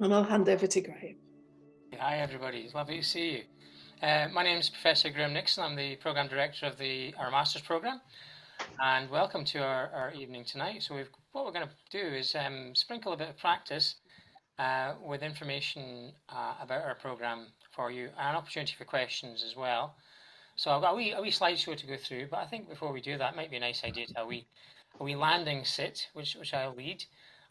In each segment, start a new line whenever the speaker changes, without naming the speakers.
And I'll hand over to Graeme.
Hi everybody, it's lovely to see you. My name is Professor Graeme Nixon. I'm the Programme Director of our Master's Programme, and welcome to our evening tonight. So what we're going to do is sprinkle a bit of practice with information about our programme for you, and an opportunity for questions as well. So I've got a wee slideshow to go through, but I think before we do that, it might be a nice idea to have a wee landing sit, which I'll lead.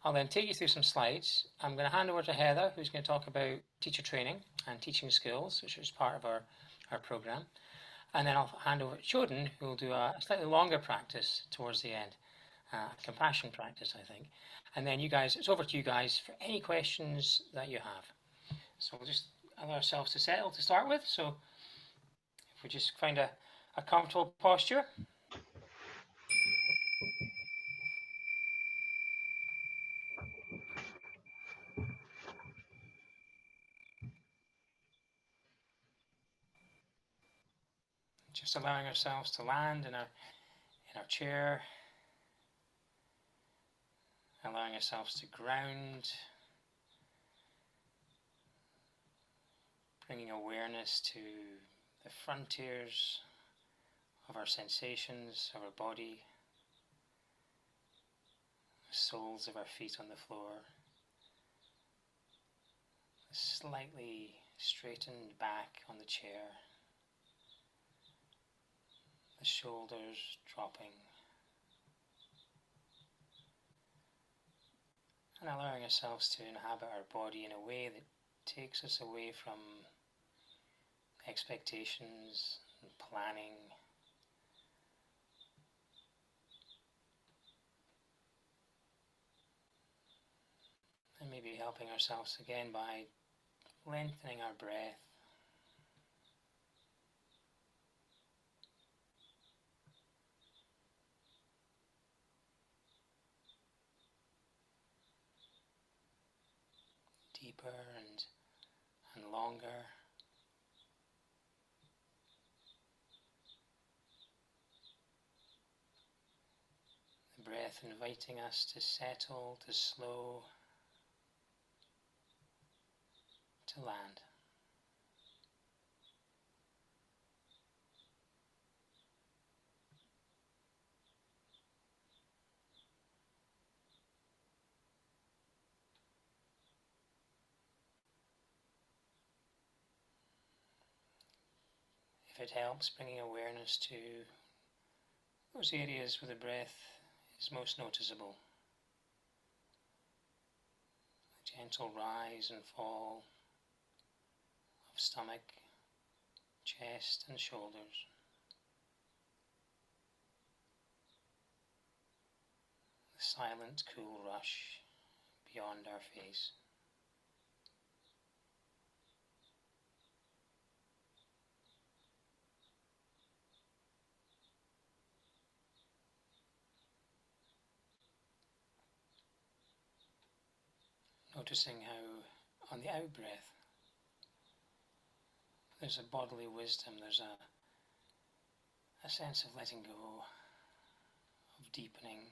I'll then take you through some slides. I'm going to hand over to Heather, who's going to talk about teacher training and teaching skills, which is part of our programme. And then I'll hand over to Choden, who will do a slightly longer practice towards the end, compassion practice, I think. And then you guys, it's over to you guys for any questions that you have. So we'll just allow ourselves to settle to start with. So if we just find a comfortable posture. Just allowing ourselves to land in our chair, allowing ourselves to ground, bringing awareness to the frontiers of our sensations, of our body, the soles of our feet on the floor, the slightly straightened back on the chair, the shoulders dropping, and allowing ourselves to inhabit our body in a way that takes us away from expectations and planning. And maybe helping ourselves again by lengthening our breath. Deeper and longer. The breath inviting us to settle, to slow, to land. If it helps, bringing awareness to those areas where the breath is most noticeable. A gentle rise and fall of stomach, chest and shoulders. The silent, cool rush beyond our face. Noticing how on the out breath there's a bodily wisdom, there's a sense of letting go, of deepening.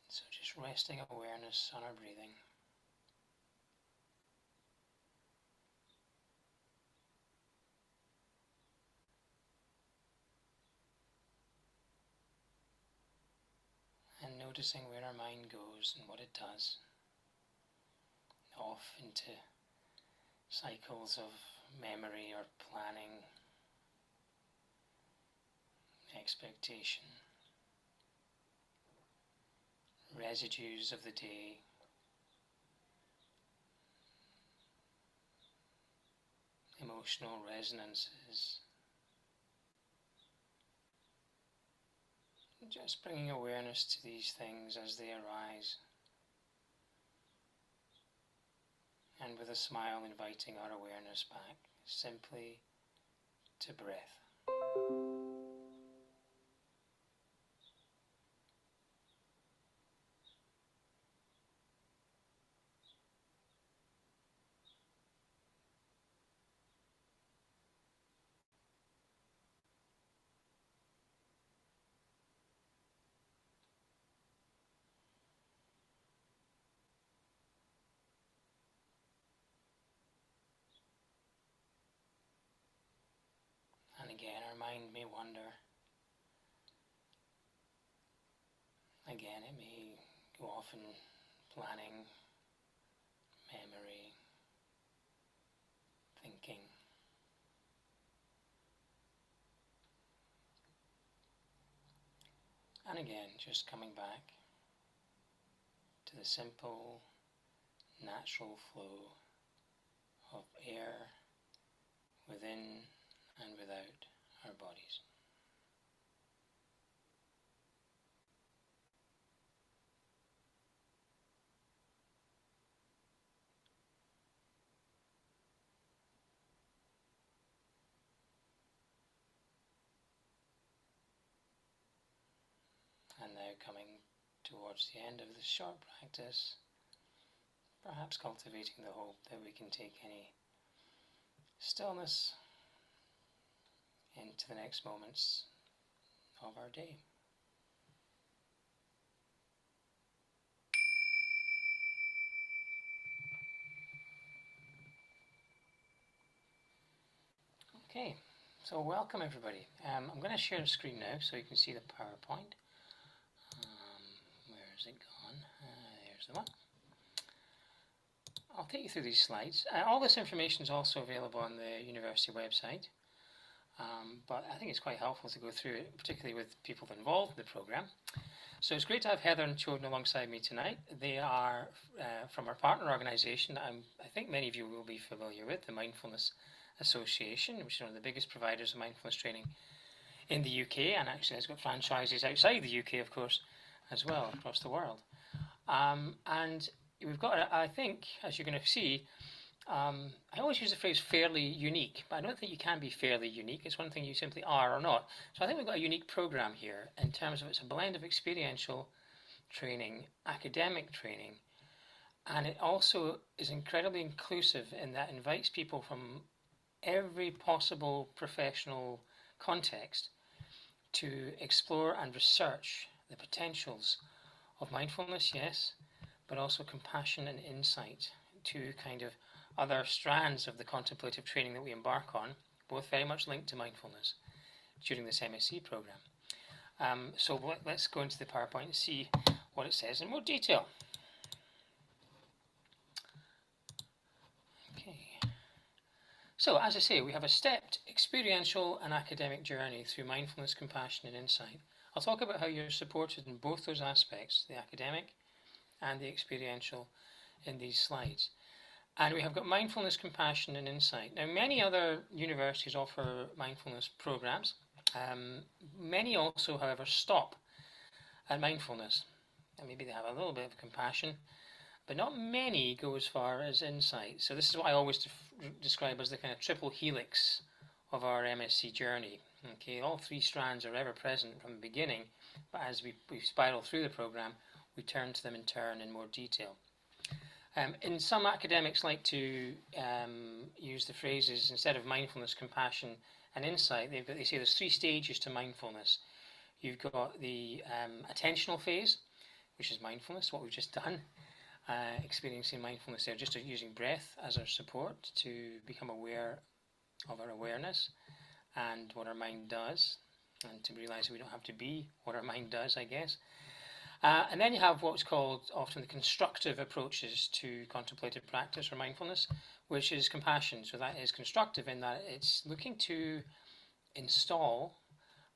So just resting awareness on our breathing. And noticing where our mind goes and what it does. Off into cycles of memory or planning, expectation, residues of the day, emotional resonances. Just bringing awareness to these things as they arise, and with a smile inviting our awareness back simply to breath. mind may wander. Again, it may go off in planning, memory, thinking. And again, just coming back to the simple, natural flow of air within and without our bodies. And now coming towards the end of this short practice, perhaps cultivating the hope that we can take any stillness into the next moments of our day. Okay, so welcome everybody. I'm going to share the screen now so you can see the PowerPoint. Where has it gone? There's the one. I'll take you through these slides. All this information is also available on the university website, but I think it's quite helpful to go through it, particularly with people involved in the programme. So it's great to have Heather and Choden alongside me tonight. They are from our partner organisation that I think many of you will be familiar with, the Mindfulness Association, which is one of the biggest providers of mindfulness training in the UK, and actually has got franchises outside the UK, of course, as well, across the world. And we've got, I think, as you're going to see, I always use the phrase fairly unique, but I don't think you can be fairly unique. It's one thing you simply are or not. So I think we've got a unique program here in terms of it's a blend of experiential training, academic training, and it also is incredibly inclusive in that it invites people from every possible professional context to explore and research the potentials of mindfulness, yes, but also compassion and insight, two kind of other strands of the contemplative training that we embark on, both very much linked to mindfulness during this MSc program. So let's go into the PowerPoint and see what it says in more detail. Okay. So, as I say, we have a stepped experiential and academic journey through mindfulness, compassion and insight. I'll talk about how you're supported in both those aspects, the academic and the experiential, in these slides. And we have got mindfulness, compassion and insight. Now, many other universities offer mindfulness programs. Many also, however, stop at mindfulness. And maybe they have a little bit of compassion, but not many go as far as insight. So this is what I always describe as the kind of triple helix of our MSc journey. Okay, all three strands are ever present from the beginning, but as we spiral through the program, we turn to them in turn in more detail. In some academics like to use the phrases, instead of mindfulness, compassion and insight, they say there's three stages to mindfulness. You've got the attentional phase, which is mindfulness, what we've just done. Experiencing mindfulness there, just using breath as our support to become aware of our awareness and what our mind does, and to realize that we don't have to be what our mind does, I guess. And then you have what's called often the constructive approaches to contemplative practice or mindfulness, which is compassion. So that is constructive in that it's looking to install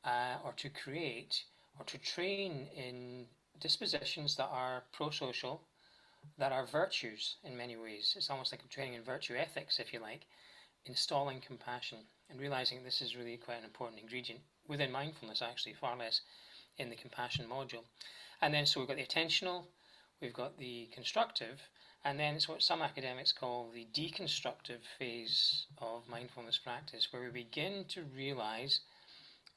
or to create or to train in dispositions that are pro-social, that are virtues in many ways. It's almost like a training in virtue ethics, if you like, installing compassion and realizing this is really quite an important ingredient within mindfulness, actually, far less in the compassion module. And then so we've got the attentional, we've got the constructive, and then it's what some academics call the deconstructive phase of mindfulness practice, where we begin to realize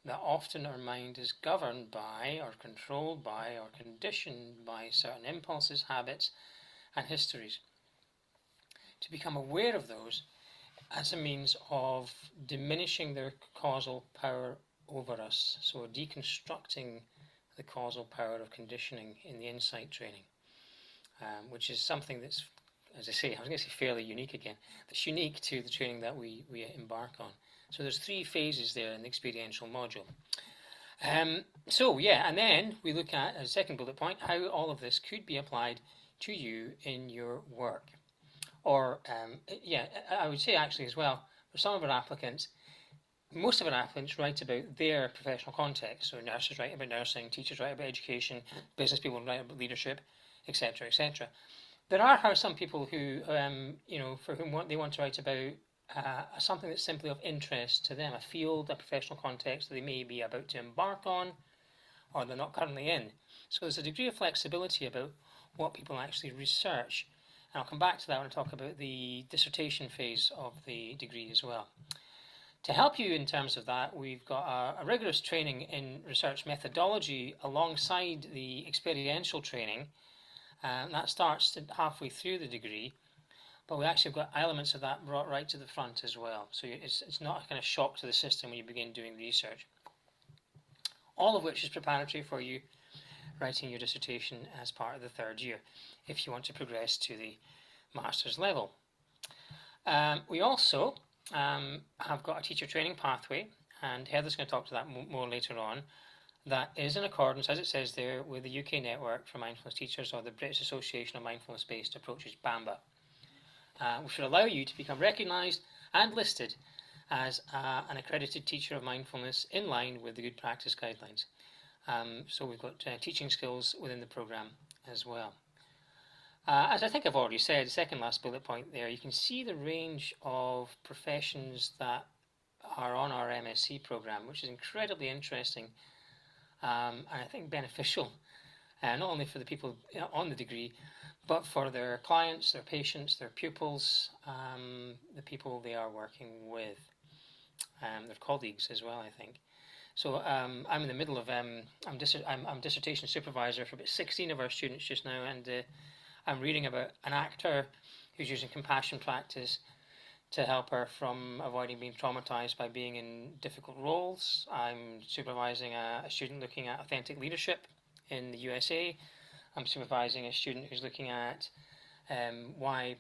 that often our mind is governed by or controlled by or conditioned by certain impulses, habits and histories. To become aware of those as a means of diminishing their causal power over us, so deconstructing the causal power of conditioning in the insight training, which is something that's, as I say, I was going to say fairly unique again, that's unique to the training that we embark on. So there's 3 phases there in the experiential module. So yeah, and then we look at, as a second bullet point, how all of this could be applied to you in your work. Or, yeah, I would say actually as well, for some of our applicants, most of our applicants write about their professional context. So nurses write about nursing, teachers write about education, business people write about leadership, etc., etc. There are some people who, you know, for whom they want to write about something that's simply of interest to them, a field, a professional context that they may be about to embark on, or they're not currently in. So there's a degree of flexibility about what people actually research. And I'll come back to that when I talk about the dissertation phase of the degree as well. To help you in terms of that, we've got a rigorous training in research methodology alongside the experiential training. That starts halfway through the degree, but we actually have got elements of that brought right to the front as well. So it's not a kind of shock to the system when you begin doing research. All of which is preparatory for you writing your dissertation as part of the 3rd year, if you want to progress to the master's level. We also have got a teacher training pathway, and Heather's going to talk to that more later on. That is in accordance, as it says there, with the UK Network for Mindfulness Teachers, or the British Association of Mindfulness-Based Approaches, BAMBA, which will allow you to become recognised and listed as an accredited teacher of mindfulness in line with the Good Practice Guidelines. So we've got teaching skills within the programme as well. As I think I've already said, second last bullet point there, you can see the range of professions that are on our MSc programme, which is incredibly interesting and I think beneficial, not only for the people on the degree, but for their clients, their patients, their pupils, the people they are working with, their colleagues as well, I think. So I'm in the middle of, I'm dissertation supervisor for about 16 of our students just now, and I'm reading about an actor who's using compassion practice to help her from avoiding being traumatized by being in difficult roles. I'm supervising a student looking at authentic leadership in the USA. I'm supervising a student who's looking at why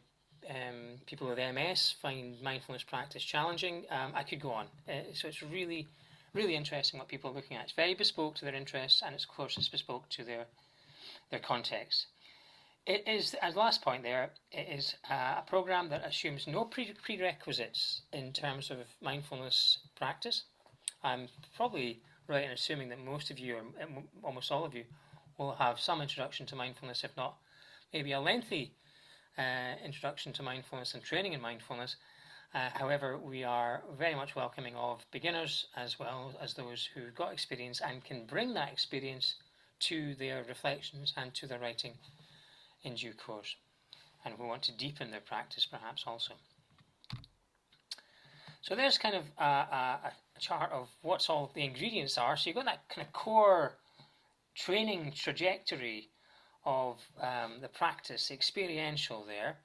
people with MS find mindfulness practice challenging. I could go on. So it's really, really interesting what people are looking at. It's very bespoke to their interests, and of course it's bespoke to their context. It is, as last point there, it is a program that assumes no prerequisites in terms of mindfulness practice. I'm probably right in assuming that most of you, or almost all of you, will have some introduction to mindfulness, if not maybe a lengthy introduction to mindfulness and training in mindfulness. However, we are very much welcoming of beginners as well as those who've got experience and can bring that experience to their reflections and to their writing in due course, and who want to deepen their practice perhaps also. So there's kind of a chart of what's all the ingredients are. So you've got that kind of core training trajectory of the practice, the experiential there,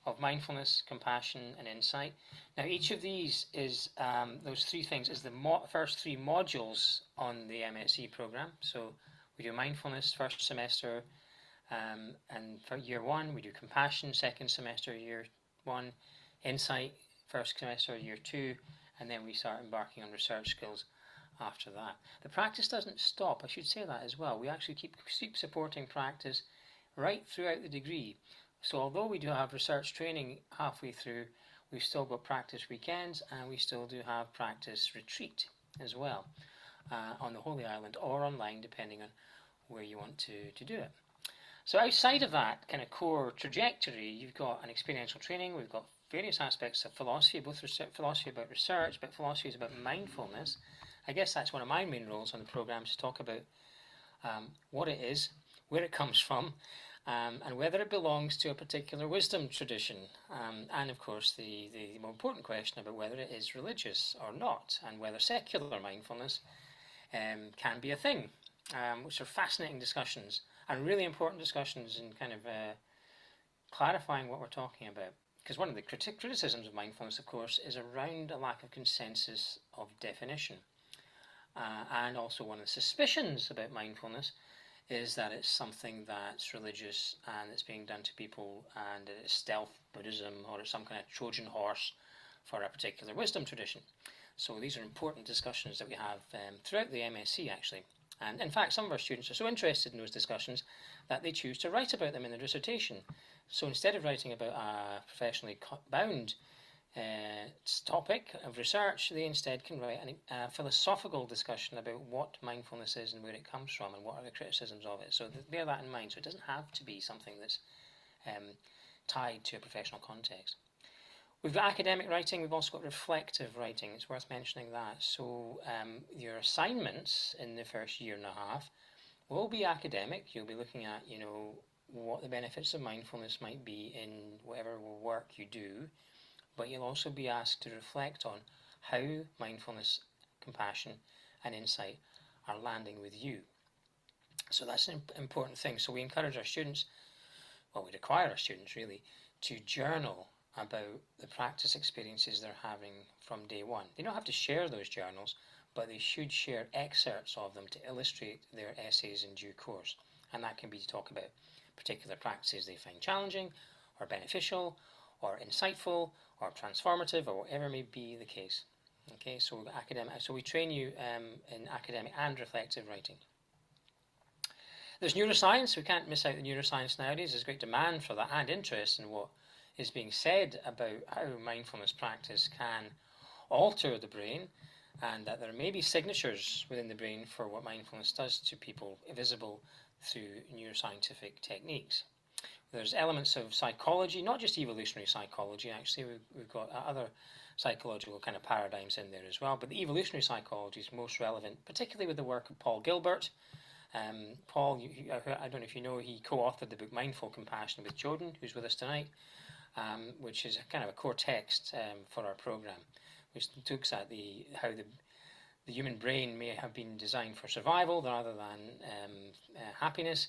of mindfulness, compassion, and insight. Now each of these is, those 3 things, is the first 3 modules on the MSc programme. So we do mindfulness first semester, and for year 1 we do compassion, second semester year 1, insight first semester year 2, and then we start embarking on research skills after that. The practice doesn't stop, I should say that as well. We actually keep supporting practice right throughout the degree. So although we do have research training halfway through, we've still got practice weekends, and we still do have practice retreat as well, on the Holy Island or online, depending on where you want to do it. So outside of that kind of core trajectory, you've got an experiential training, we've got various aspects of philosophy, both philosophy about research, but philosophy is about mindfulness. I guess that's one of my main roles on the programme, to talk about what it is, where it comes from, and whether it belongs to a particular wisdom tradition, and of course the more important question about whether it is religious or not, and whether secular mindfulness can be a thing, which are fascinating discussions and really important discussions in kind of clarifying what we're talking about. Because one of the criticisms of mindfulness, of course, is around a lack of consensus of definition. And also one of the suspicions about mindfulness is that it's something that's religious and it's being done to people, and it's stealth Buddhism, or it's some kind of Trojan horse for a particular wisdom tradition. So these are important discussions that we have throughout the MSc actually. And in fact, some of our students are so interested in those discussions that they choose to write about them in their dissertation. So instead of writing about a professionally bound topic of research, they instead can write a philosophical discussion about what mindfulness is and where it comes from and what are the criticisms of it. So bear that in mind. So it doesn't have to be something that's tied to a professional context. We've got academic writing, we've also got reflective writing. It's worth mentioning that. So your assignments in the first year and a half will be academic. You'll be looking at, what the benefits of mindfulness might be in whatever work you do, but you'll also be asked to reflect on how mindfulness, compassion, and insight are landing with you. So that's an important thing. So we encourage our students, we require our students really, to journal about the practice experiences they're having from day one. They don't have to share those journals, but they should share excerpts of them to illustrate their essays in due course. And that can be to talk about particular practices they find challenging or beneficial or insightful or transformative or whatever may be the case. Okay, so we train you in academic and reflective writing. There's neuroscience. We can't miss out the neuroscience nowadays. There's great demand for that and interest in what is being said about how mindfulness practice can alter the brain, and that there may be signatures within the brain for what mindfulness does to people visible through neuroscientific techniques. There's elements of psychology, not just evolutionary psychology actually, we've got other psychological kind of paradigms in there as well, but the evolutionary psychology is most relevant, particularly with the work of Paul Gilbert. Paul, I don't know if you know, he co-authored the book Mindful Compassion with Choden, who's with us tonight, which is kind of a core text for our program, which looks at how the human brain may have been designed for survival rather than happiness,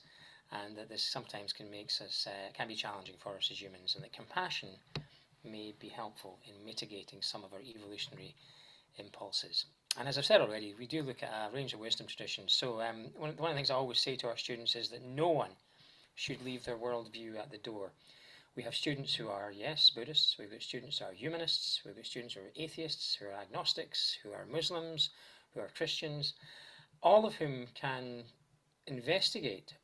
and that this sometimes can be challenging for us as humans, and that compassion may be helpful in mitigating some of our evolutionary impulses. And as I've said already, we do look at a range of wisdom traditions. So one of the things I always say to our students is that no one should leave their worldview at the door. We have students who are, yes, Buddhists, we've got students who are humanists, we've got students who are atheists, who are agnostics, who are Muslims, who are Christians, all of whom can investigate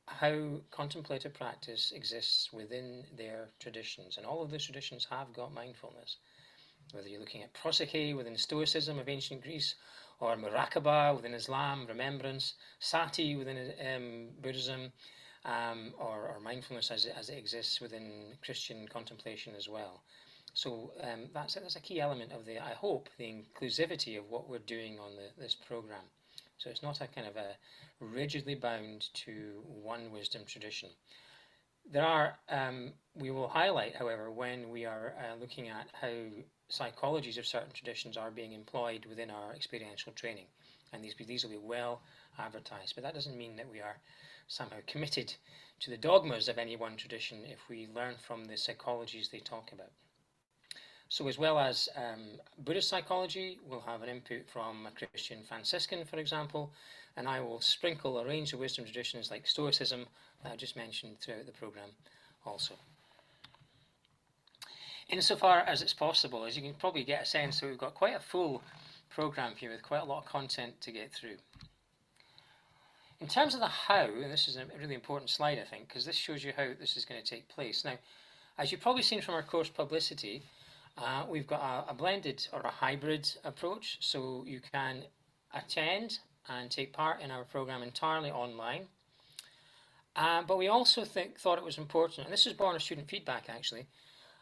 how contemplative practice exists within their traditions. And all of those traditions have got mindfulness. Whether you're looking at prosody within Stoicism of ancient Greece, or Muraqabah within Islam, remembrance, Sati within Buddhism, or mindfulness as it exists within Christian contemplation as well. So that's a key element of I hope, the inclusivity of what we're doing on this program. So it's not a kind of a rigidly bound to one wisdom tradition. There are, we will highlight, however, when we are looking at how psychologies of certain traditions are being employed within our experiential training. And these will be well advertised, but that doesn't mean that we are somehow committed to the dogmas of any one tradition if we learn from the psychologies they talk about. So as well as Buddhist psychology, we'll have an input from a Christian Franciscan, for example, and I will sprinkle a range of wisdom traditions like Stoicism that I just mentioned throughout the program also. Insofar as it's possible, as you can probably get a sense, we've got quite a full program here with quite a lot of content to get through. In terms of the how, and this is a really important slide I think, because this shows you how this is going to take place. Now, as you've probably seen from our course publicity, we've got a blended or a hybrid approach, so you can attend and take part in our program entirely online. But we also thought it was important, and this was born of student feedback actually,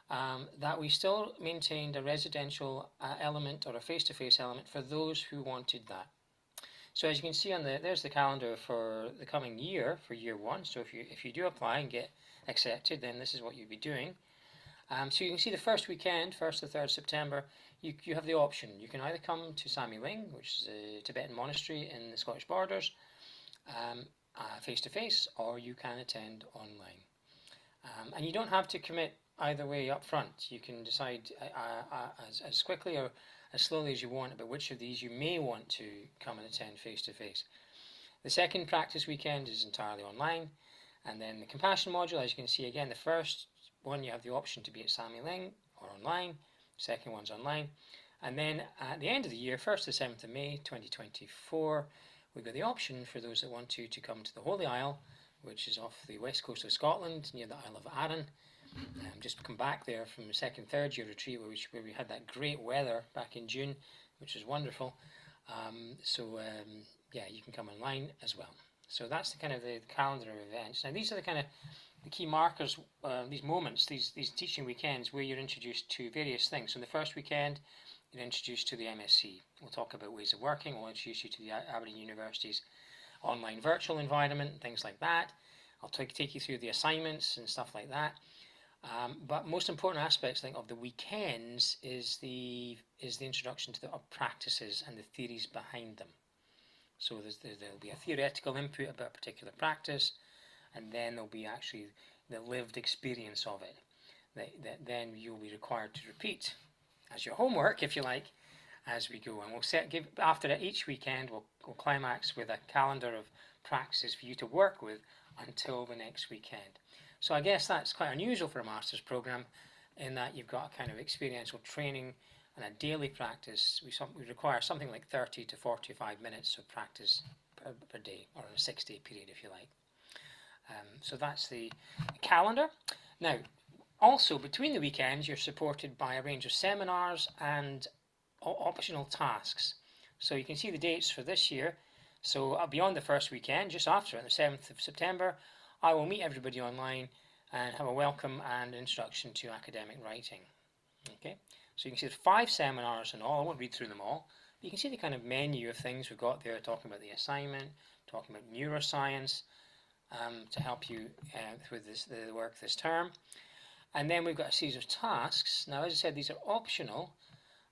that we still maintained a residential element or a face-to-face element for those who wanted that. So as you can see there's the calendar for the coming year, for year one. So if you do apply and get accepted, then this is what you'll be doing. So you can see the first weekend, 1st to 3rd September, you have the option. You can either come to Samye Ling, which is a Tibetan monastery in the Scottish borders, face-to-face, or you can attend online. And you don't have to commit either way up front. You can decide as quickly or as slowly as you want about which of these you may want to come and attend face-to-face. The second practice weekend is entirely online, and then the compassion module, as you can see again, the first one you have the option to be at Samye Ling or online, second one's online, And then at the end of the year, 1st to 7th of May 2024, we've got the option for those that want to come to the Holy Isle, which is off the west coast of Scotland, near the Isle of Arran. Just come back there from the second, third year retreat where we had that great weather back in June, which was wonderful. Yeah, you can come online as well. So that's the kind of the calendar of events. Now these are the kind of the key markers, these moments, these teaching weekends where you're introduced to various things. So the first weekend, you're introduced to the MSc. We'll talk about ways of working. We'll introduce you to the Aberdeen University's online virtual environment and things like that. I'll take you through the assignments and stuff like that. But most important aspects, I think, of the weekends is the introduction to the practices and the theories behind them. So there'll be a theoretical input about a particular practice, and then there'll be actually the lived experience of it that then you'll be required to repeat as your homework, if you like, as we go. And we'll after each weekend, we'll climax with a calendar of practices for you to work with until the next weekend. So I guess that's quite unusual for a master's program, in that you've got a kind of experiential training and a daily practice. We require something like 30 to 45 minutes of practice per day, or a 6-day period, if you like. So that's the calendar. Now, also between the weekends, you're supported by a range of seminars and optional tasks. So you can see the dates for this year. So beyond the first weekend, just after, on the 7th of September, I will meet everybody online and have a welcome and introduction to academic writing. Okay, so you can see there's 5 seminars in all. I won't read through them all, but you can see the kind of menu of things we've got there, talking about the assignment, talking about neuroscience, to help you with the work this term. And then we've got a series of tasks. Now, as I said, these are optional,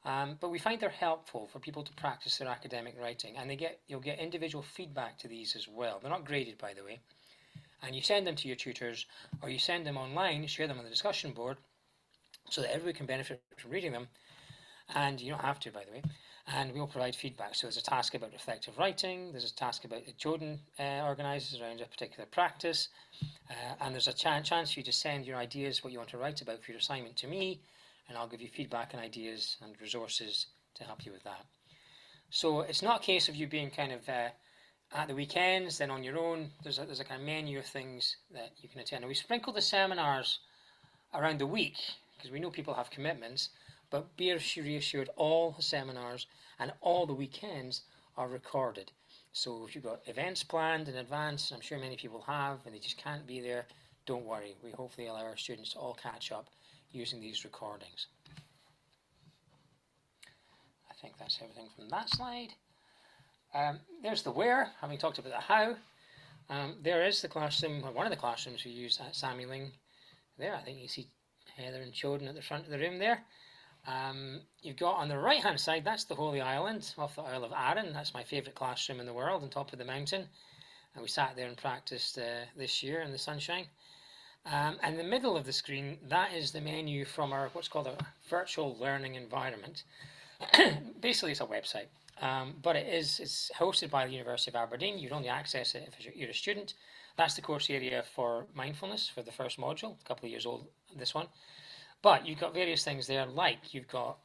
but we find they're helpful for people to practice their academic writing, and you'll get individual feedback to these as well. They're not graded, by the way. And you send them to your tutors, or you send them online, share them on the discussion board, so that everybody can benefit from reading them. And you don't have to, by the way. And we'll provide feedback. So there's a task about reflective writing, there's a task about that Choden organises around a particular practice, and there's a chance for you to send your ideas, what you want to write about for your assignment, to me, and I'll give you feedback and ideas and resources to help you with that. So it's not a case of you being kind of at the weekends, then on your own. There's a kind of menu of things that you can attend. And we sprinkle the seminars around the week, because we know people have commitments, but be reassured, all the seminars and all the weekends are recorded. So if you've got events planned in advance, I'm sure many people have, and they just can't be there, don't worry. We hopefully allow our students to all catch up using these recordings. I think that's everything from that slide. There's the where, having talked about the how. There is the classroom, or one of the classrooms we use at Samye Ling there. I think you see Heather and Choden at the front of the room there. You've got on the right hand side, that's the Holy Island off the Isle of Arran. That's my favourite classroom in the world, on top of the mountain. And we sat there and practiced this year in the sunshine. And in the middle of the screen, that is the menu from our what's called a virtual learning environment. Basically, it's a website. But it's hosted by the University of Aberdeen. You can only access it if you're a student. That's the course area for mindfulness for the first module, a couple of years old, this one. But you've got various things there, like you've got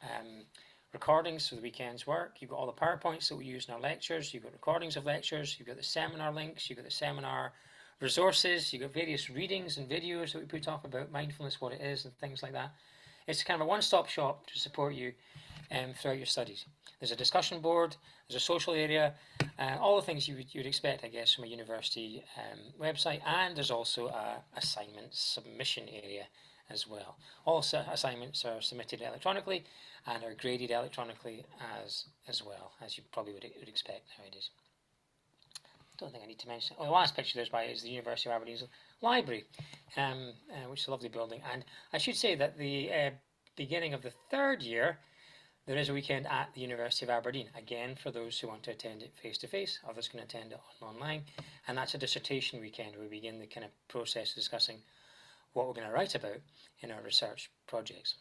recordings for the weekend's work, you've got all the PowerPoints that we use in our lectures, you've got recordings of lectures, you've got the seminar links, you've got the seminar resources, you've got various readings and videos that we put up about mindfulness, what it is, and things like that. It's kind of a one-stop shop to support you throughout your studies. There's a discussion board, there's a social area, all the things you'd expect, I guess, from a university website, and there's also a assignment submission area as well. All assignments are submitted electronically and are graded electronically as well, as you probably would expect nowadays. Don't think I need to mention. Oh, the last picture there's by is the University of Aberdeen's library, which is a lovely building. And I should say that the beginning of the third year, there is a weekend at the University of Aberdeen, again for those who want to attend it face-to-face. Others can attend it online, and that's a dissertation weekend where we begin the kind of process of discussing what we're going to write about in our research projects.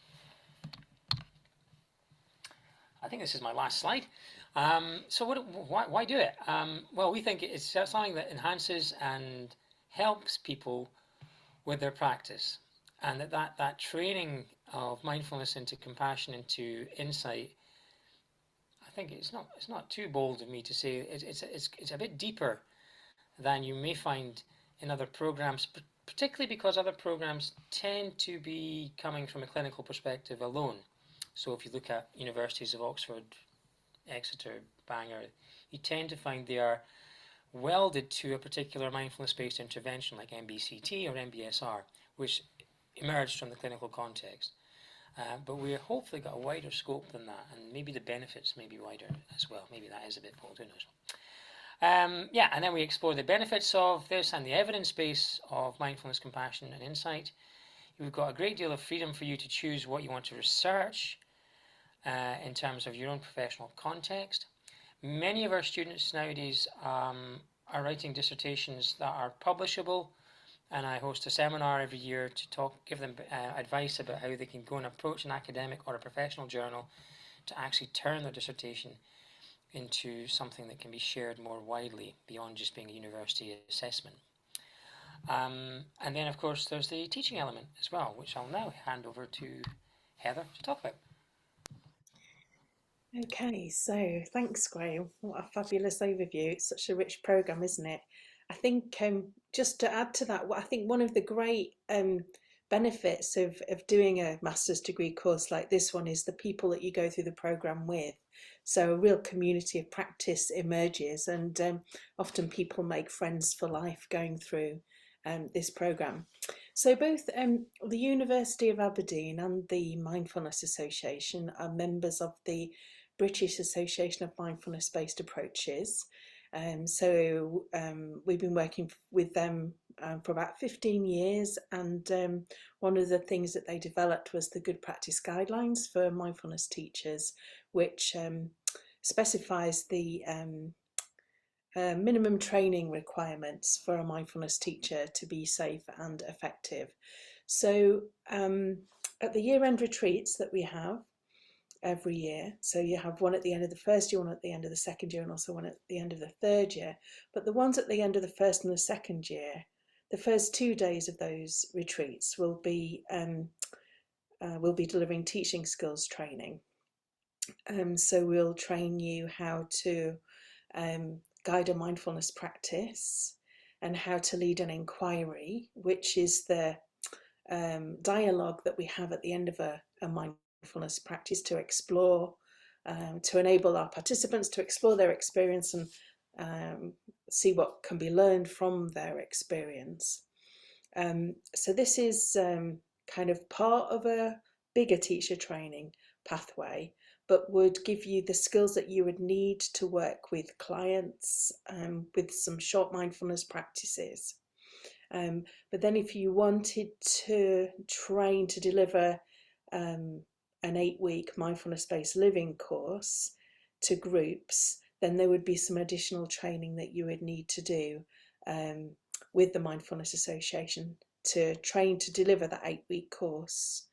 I think this is my last slide. So why do it? Well, we think it's something that enhances and helps people with their practice, and that training of mindfulness into compassion, into insight, think it's not too bold of me to say it's a bit deeper than you may find in other programs, particularly because other programs tend to be coming from a clinical perspective alone. So if you look at universities of Oxford, Exeter, Bangor, you tend to find they are welded to a particular mindfulness-based intervention like MBCT or MBSR, which emerged from the clinical context. But we've hopefully got a wider scope than that, and maybe the benefits may be wider as well. Maybe that is a bit bold, who knows. Yeah, and then we explore the benefits of this and the evidence base of mindfulness, compassion, and insight. We've got a great deal of freedom for you to choose what you want to research in terms of your own professional context. Many of our students nowadays are writing dissertations that are publishable, and I host a seminar every year to give them advice about how they can go and approach an academic or a professional journal to actually turn their dissertation into something that can be shared more widely beyond just being a university assessment. And then, of course, there's the teaching element as well, which I'll now hand over to Heather to talk about.
Okay, so thanks, Graeme. What a fabulous overview. It's such a rich programme, isn't it? I think just to add to that, I think one of the great benefits of doing a master's degree course like this one is the people that you go through the programme with. So a real community of practice emerges, and often people make friends for life going through this programme. So both the University of Aberdeen and the Mindfulness Association are members of the British Association of Mindfulness-Based Approaches. So we've been working with them for about 15 years, and one of the things that they developed was the Good Practice Guidelines for Mindfulness Teachers, which specifies the minimum training requirements for a mindfulness teacher to be safe and effective. So at the year-end retreats that we have every year, so you have one at the end of the first year, one at the end of the second year, and also one at the end of the third year. But the ones at the end of the first and the second year, the first 2 days of those retreats will be delivering teaching skills training. So we'll train you how to guide a mindfulness practice and how to lead an inquiry, which is the dialogue that we have at the end of a mindfulness practice to explore, to enable our participants to explore their experience and see what can be learned from their experience. So this is kind of part of a bigger teacher training pathway, but would give you the skills that you would need to work with clients with some short mindfulness practices. But then if you wanted to train to deliver an 8-week mindfulness-based living course to groups, then there would be some additional training that you would need to do with the Mindfulness Association to train to deliver that 8-week course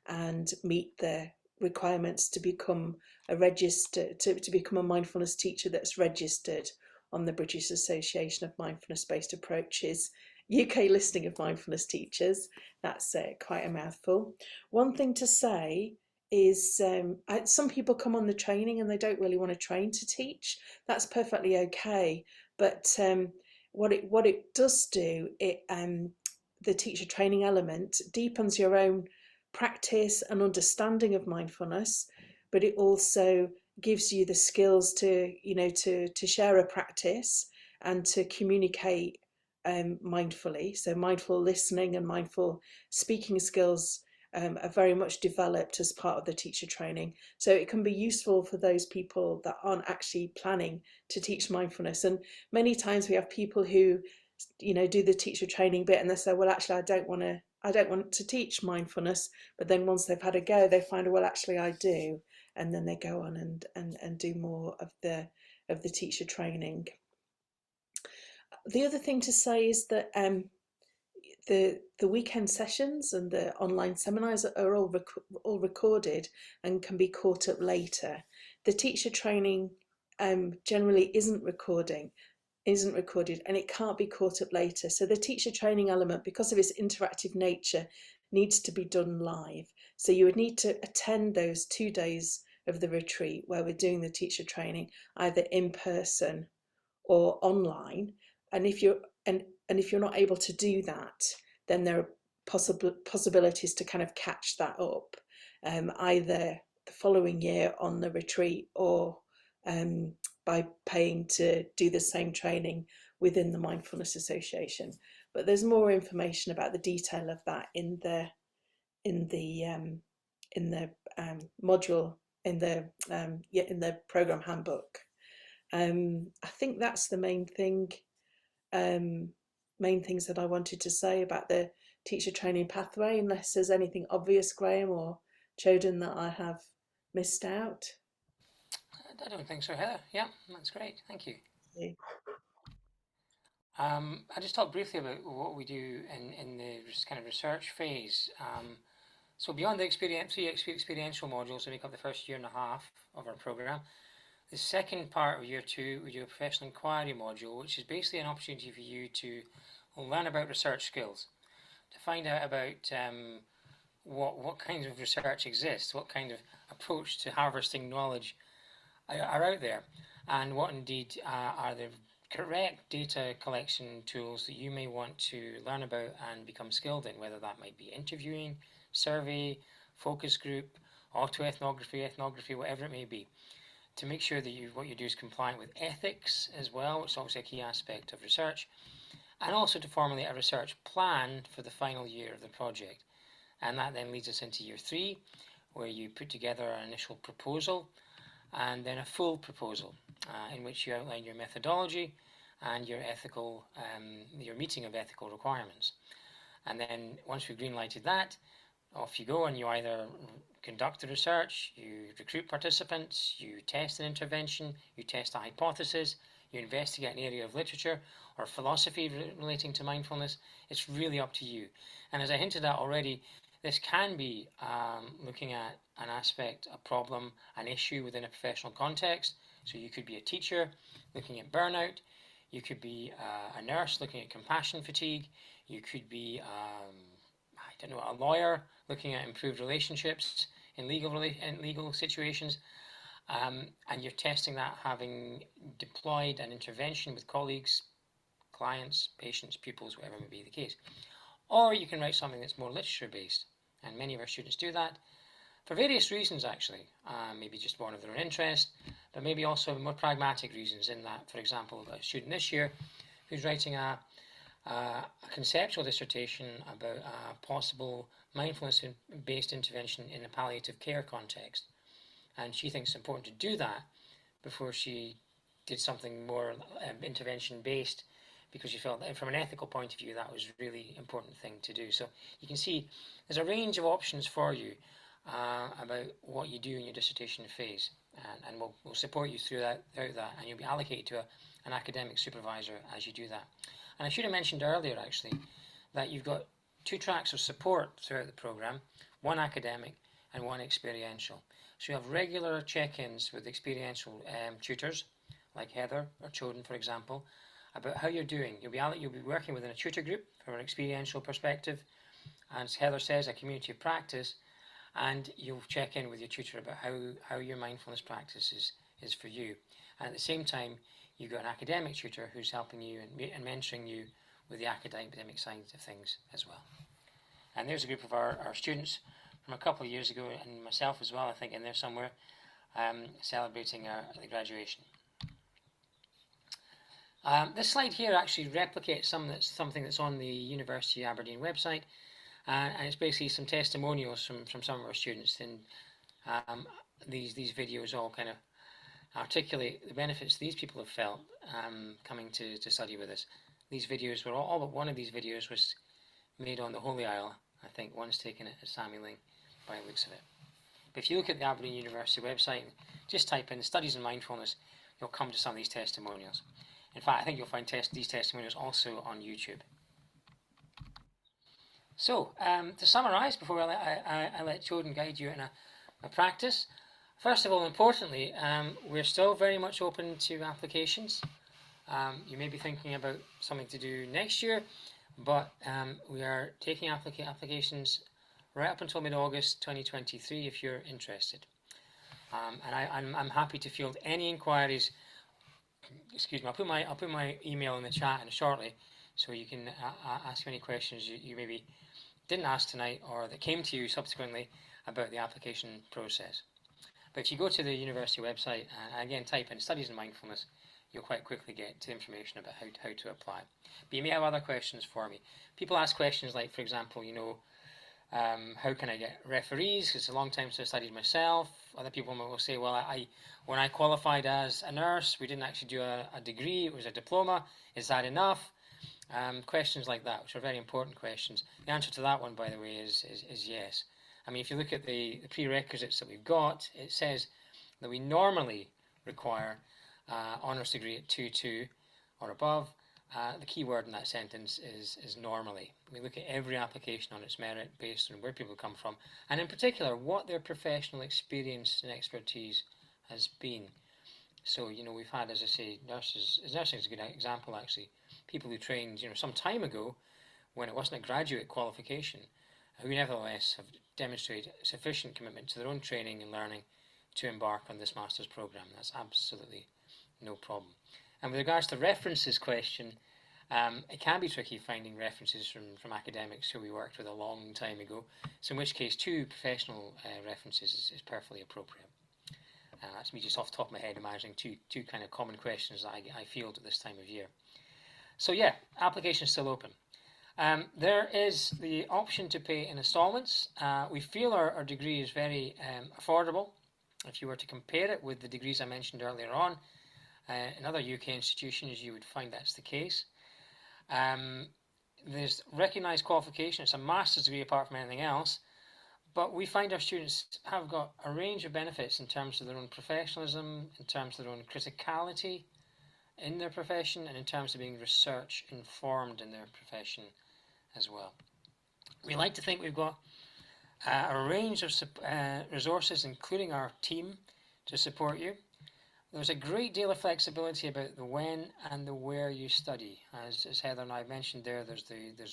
and meet the requirements to become a mindfulness teacher that's registered on the British Association of Mindfulness-Based Approaches UK listing of mindfulness teachers. That's quite a mouthful. One thing to say is some people come on the training and they don't really want to train to teach. That's perfectly okay, but what it does do, the teacher training element deepens your own practice and understanding of mindfulness, but it also gives you the skills to share a practice and to communicate mindfully. So mindful listening and mindful speaking skills are very much developed as part of the teacher training. So it can be useful for those people that aren't actually planning to teach mindfulness. And many times we have people who do the teacher training bit and they say, well, actually I don't want to teach mindfulness, but then once they've had a go they find, well, actually I do, and then they go on and do more of the teacher training. The other thing to say is that the weekend sessions and the online seminars are all recorded and can be caught up later. The teacher training generally isn't recorded and it can't be caught up later. So the teacher training element, because of its interactive nature, needs to be done live. So you would need to attend those 2 days of the retreat where we're doing the teacher training either in person or online. And if you're not able to do that, then there are possibilities to kind of catch that up, either the following year on the retreat or by paying to do the same training within the Mindfulness Association. But there's more information about the detail of that in the module in the program handbook. I think that's the main things that I wanted to say about the teacher training pathway, unless there's anything obvious, Graeme or Choden, that I have missed out.
I don't think so, Heather. Yeah, that's great. Thank you.
Yeah.
I just talked briefly about what we do in the kind of research phase. So beyond the three experiential modules that make up the first year and a half of our program, the second part of year 2, we do a professional inquiry module, which is basically an opportunity for you to learn about research skills, to find out about what kinds of research exists, what kind of approach to harvesting knowledge are out there, and what indeed are the correct data collection tools that you may want to learn about and become skilled in, whether that might be interviewing, survey, focus group, autoethnography, whatever it may be, to make sure that what you do is compliant with ethics as well, which is obviously a key aspect of research, and also to formulate a research plan for the final year of the project. And that then leads us into year 3, where you put together an initial proposal and then a full proposal in which you outline your methodology and your your meeting of ethical requirements. And then once we've green-lighted that, off you go, and you either conduct the research, you recruit participants, you test an intervention, you test a hypothesis, you investigate an area of literature or philosophy relating to mindfulness. It's really up to you. And as I hinted at already, this can be looking at an aspect, a problem, an issue within a professional context. So you could be a teacher looking at burnout. You could be a nurse looking at compassion fatigue. You could be, a lawyer looking at improved relationships in legal situations. And you're testing that having deployed an intervention with colleagues, clients, patients, pupils, whatever may be the case. Or you can write something that's more literature-based, and many of our students do that for various reasons, actually. Maybe just born of their own interest, but maybe also more pragmatic reasons in that, for example, a student this year who's writing a conceptual dissertation about a possible mindfulness-based intervention in a palliative care context. And she thinks it's important to do that before she did something more intervention-based, because she felt that from an ethical point of view that was a really important thing to do. So you can see there's a range of options for you about what you do in your dissertation phase, and we'll support you throughout that, and you'll be allocated to an academic supervisor as you do that. And I should have mentioned earlier, actually, that you've got 2 tracks of support throughout the program, one academic and one experiential. So you have regular check-ins with experiential tutors, like Heather or Choden, for example, about how you're doing. You'll be working within a tutor group from an experiential perspective, and as Heather says, a community of practice, and you'll check in with your tutor about how your mindfulness practice is for you. And at the same time, you've got an academic tutor who's helping you and mentoring you with the academic side of things as well. And there's a group of our students from a couple of years ago, and myself as well, I think, in there somewhere, celebrating the graduation. This slide here actually replicates something that's on the University of Aberdeen website, and it's basically some testimonials from some of our students. And these videos all kind of articulate the benefits these people have felt coming to study with us. These videos were all but one of these videos was made on the Holy Isle. I think one's taken at Samye Ling by the looks of it. But if you look at the Aberdeen University website, just type in Studies in Mindfulness, you'll come to some of these testimonials. In fact, I think you'll find these testimonials also on YouTube. So, to summarise, before I let Choden guide you in a practice, first of all, importantly, we're still very much open to applications. You may be thinking about something to do next year, but we are taking applications right up until mid-August 2023 if you're interested. And I'm happy to field any inquiries. Excuse me, I'll put my email in the chat in shortly, so you can ask any questions you maybe didn't ask tonight or that came to you subsequently about the application process. But if you go to the university website and again type in studies in mindfulness, you'll quite quickly get to information about how to apply. But you may have other questions for me. People ask questions like, for example, how can I get referees? Because it's a long time since I studied myself. Other people will say, well, when I qualified as a nurse, we didn't actually do a degree, it was a diploma. Is that enough? Questions like that, which are very important questions. The answer to that one, by the way, is yes. I mean, if you look at the prerequisites that we've got, it says that we normally require honours degree at 2.2 or above. The key word in that sentence is normally. We look at every application on its merit based on where people come from, and in particular, what their professional experience and expertise has been. So, we've had, as I say, nurses. Nursing is a good example, actually. People who trained, some time ago, when it wasn't a graduate qualification, who nevertheless have demonstrated sufficient commitment to their own training and learning to embark on this master's program. That's absolutely no problem. And with regards to the references question, it can be tricky finding references from academics who we worked with a long time ago. So in which case, 2 professional references is perfectly appropriate. That's me just off the top of my head imagining two kind of common questions that I field at this time of year. So yeah, application is still open. There is the option to pay in installments. We feel our degree is very affordable. If you were to compare it with the degrees I mentioned earlier on, in other UK institutions, you would find that's the case. There's recognised qualification. It's a master's degree apart from anything else. But we find our students have got a range of benefits in terms of their own professionalism, in terms of their own criticality in their profession, and in terms of being research informed in their profession as well. We like to think we've got a range of resources, including our team, to support you. There's a great deal of flexibility about the when and the where you study. As Heather and I mentioned there's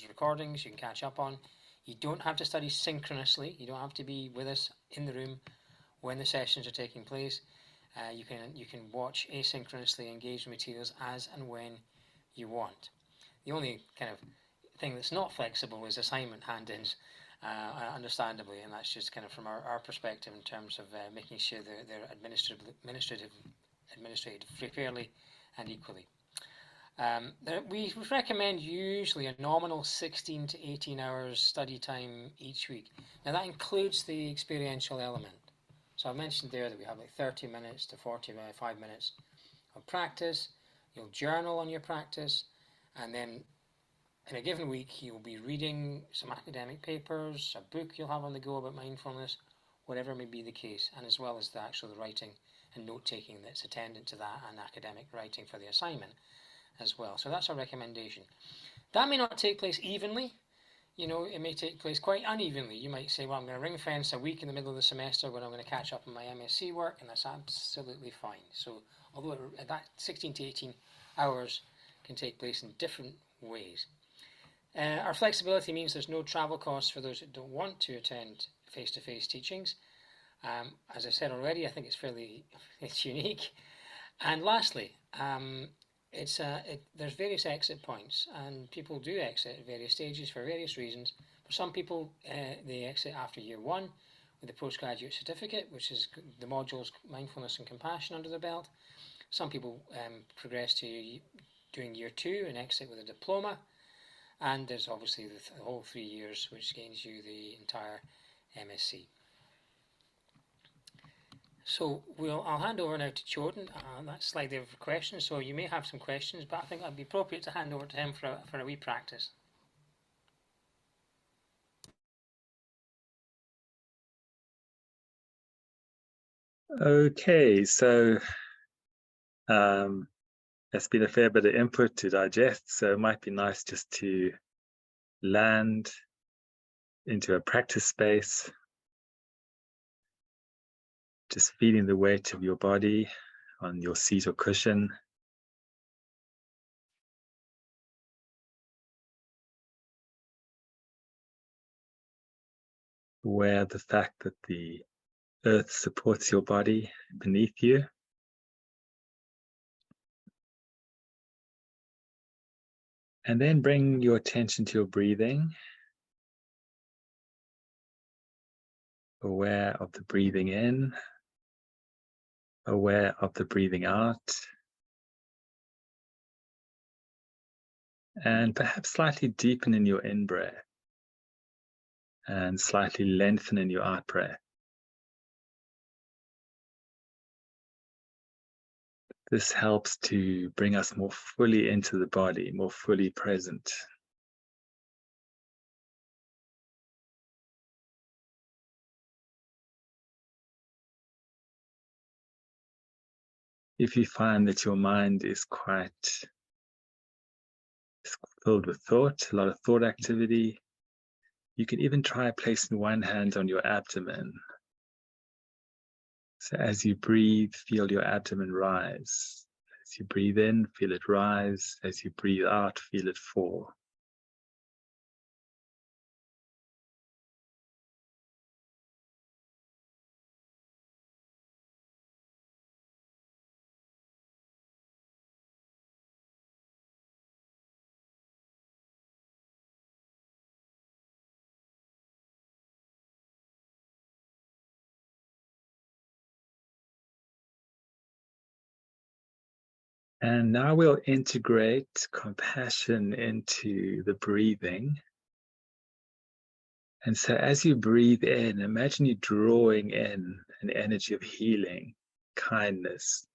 recordings you can catch up on. You don't have to study synchronously. You don't have to be with us in the room when the sessions are taking place. You can watch asynchronously, engage materials as and when you want. The only kind of thing that's not flexible is assignment hand-ins, understandably, and that's just kind of from our perspective in terms of making sure they're administrated fairly and equally. We recommend usually a nominal 16 to 18 hours study time each week. Now that includes the experiential element. So I mentioned there that we have like 30 minutes to 45 minutes of practice. You'll journal on your practice, and then in a given week you'll be reading some academic papers, a book you'll have on the go about mindfulness, whatever may be the case, and as well as the actual writing and note-taking that's attendant to that, and academic writing for the assignment as well. So that's our recommendation. That may not take place evenly. It may take place quite unevenly. You might say, well, I'm going to ring fence a week in the middle of the semester when I'm going to catch up on my MSc work, and that's absolutely fine. So although that 16 to 18 hours can take place in different ways. Our flexibility means there's no travel costs for those that don't want to attend face-to-face teachings. As I said already, I think it's unique. And lastly, there's various exit points, and people do exit at various stages for various reasons. For some people, they exit after year 1 with a postgraduate certificate, which is the modules mindfulness and compassion under their belt. Some people progress to doing year 2 and exit with a diploma, and there's obviously the whole 3 years, which gains you the entire MSc. So I'll hand over now to Choden. That's slide there for questions. So you may have some questions, but I think it'd be appropriate to hand over to him for a wee practice.
Okay, so there's been a fair bit of input to digest, so it might be nice just to land into a practice space, just feeling the weight of your body on your seat or cushion. Aware of the fact that the earth supports your body beneath you. And then bring your attention to your breathing, aware of the breathing in, aware of the breathing out, and perhaps slightly deepen in your in-breath and slightly lengthen in your out-breath. This helps to bring us more fully into the body, more fully present. If you find that your mind is quite filled with thought, a lot of thought activity, you can even try placing one hand on your abdomen. So as you breathe, feel your abdomen rise. As you breathe in, feel it rise. As you breathe out, feel it fall. And now we'll integrate compassion into the breathing. And so as you breathe in, imagine you drawing in an energy of healing, kindness,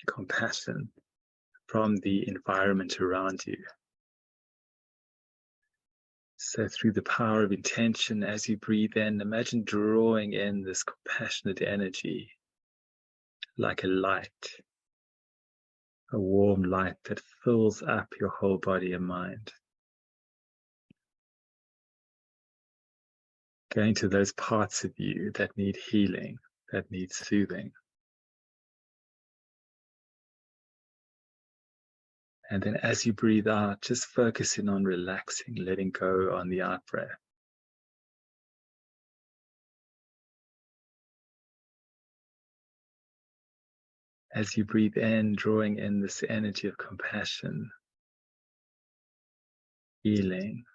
compassion from the environment around you. So through the power of intention, as you breathe in, imagine drawing in this compassionate energy like a light, a warm light that fills up your whole body and mind. Going to those parts of you that need healing, that need soothing. And then as you breathe out, just focusing on relaxing, letting go on the out breath. As you breathe in, drawing in this energy of compassion, healing,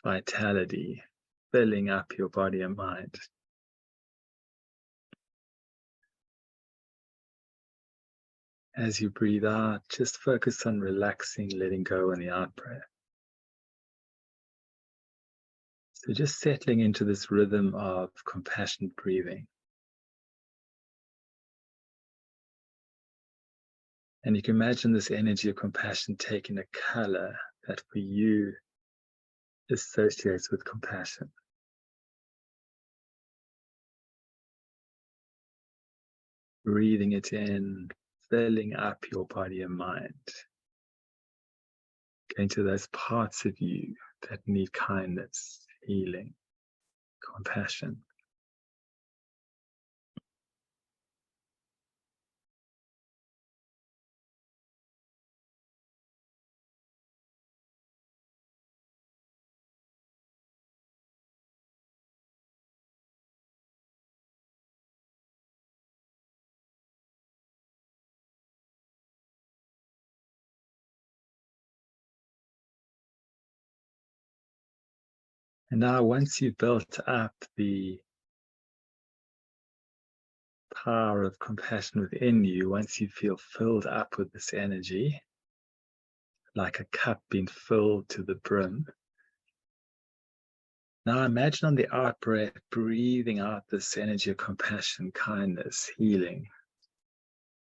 vitality, filling up your body and mind. As you breathe out, just focus on relaxing, letting go on the out breath. So just settling into this rhythm of compassionate breathing. And you can imagine this energy of compassion taking a color that for you associates with compassion. Breathing it in, filling up your body and mind. Going to those parts of you that need kindness, healing, compassion. And now once you've built up the power of compassion within you, once you feel filled up with this energy, like a cup being filled to the brim, now imagine on the out breath, breathing out this energy of compassion, kindness, healing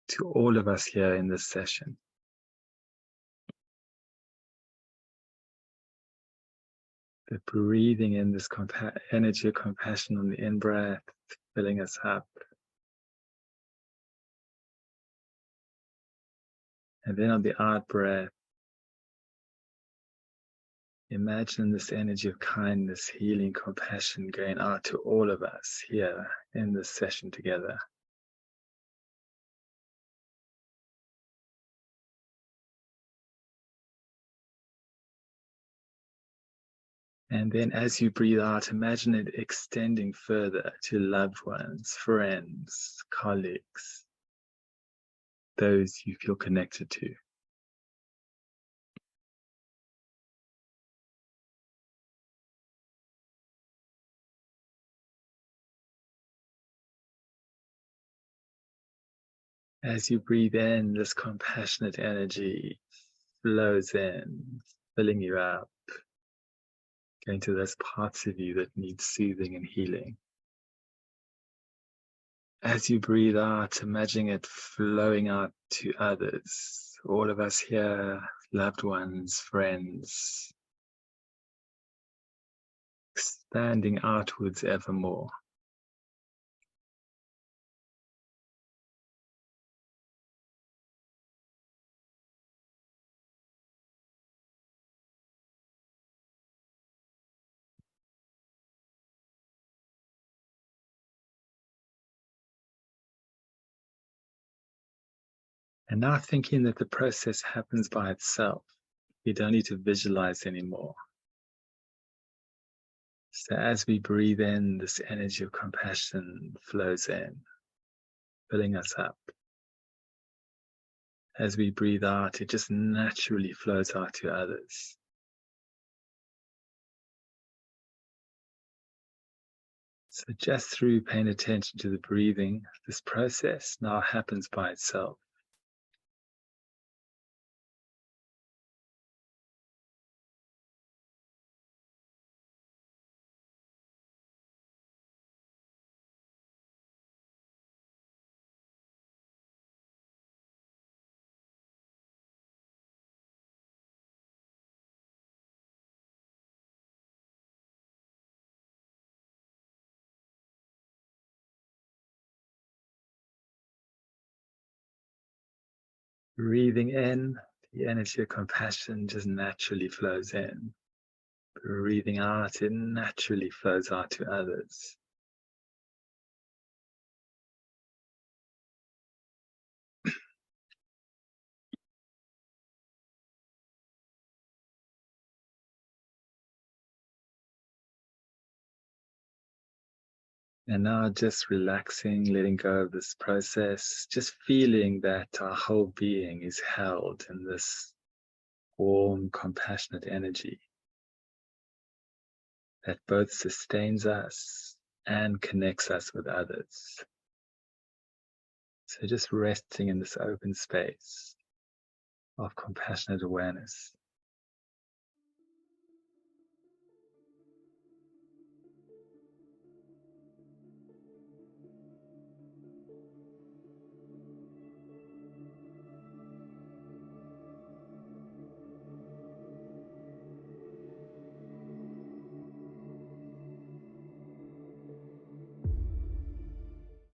to all of us here in this session. The breathing in this energy of compassion on the in-breath, filling us up. And then on the out-breath, imagine this energy of kindness, healing, compassion going out to all of us here in this session together. And then as you breathe out, imagine it extending further to loved ones, friends, colleagues, those you feel connected to. As you breathe in, this compassionate energy flows in, filling you up, going to those parts of you that need soothing and healing. As you breathe out, imagine it flowing out to others, all of us here, loved ones, friends, expanding outwards ever more. And now thinking that the process happens by itself. You don't need to visualize anymore. So as we breathe in, this energy of compassion flows in, filling us up. As we breathe out, it just naturally flows out to others. So just through paying attention to the breathing, this process now happens by itself. Breathing in, the energy of compassion just naturally flows in. Breathing out, it naturally flows out to others. And now just relaxing, letting go of this process, just feeling that our whole being is held in this warm, compassionate energy that both sustains us and connects us with others. So just resting in this open space of compassionate awareness.